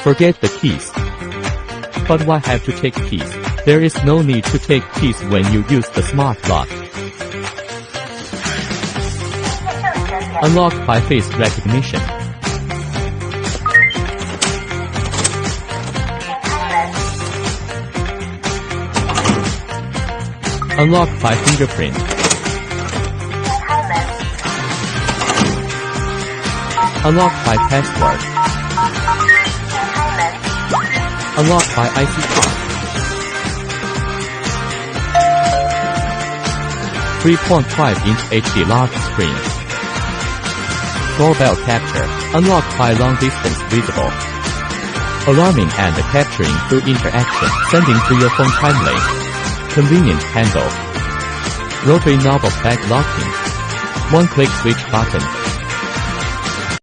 Forget the keys. But why have to take keys? There is no need to take keys when you use the smart lock. Unlock by face recognition. Unlock by fingerprint. Unlock by password. Unlock by IC card. 3.5-inch HD large screen. Doorbell capture. Unlock by long distance visible. Alarming and capturing through interaction. Sending to your phone timely. Convenient handle. Rotary knob of back locking. One-click switch button.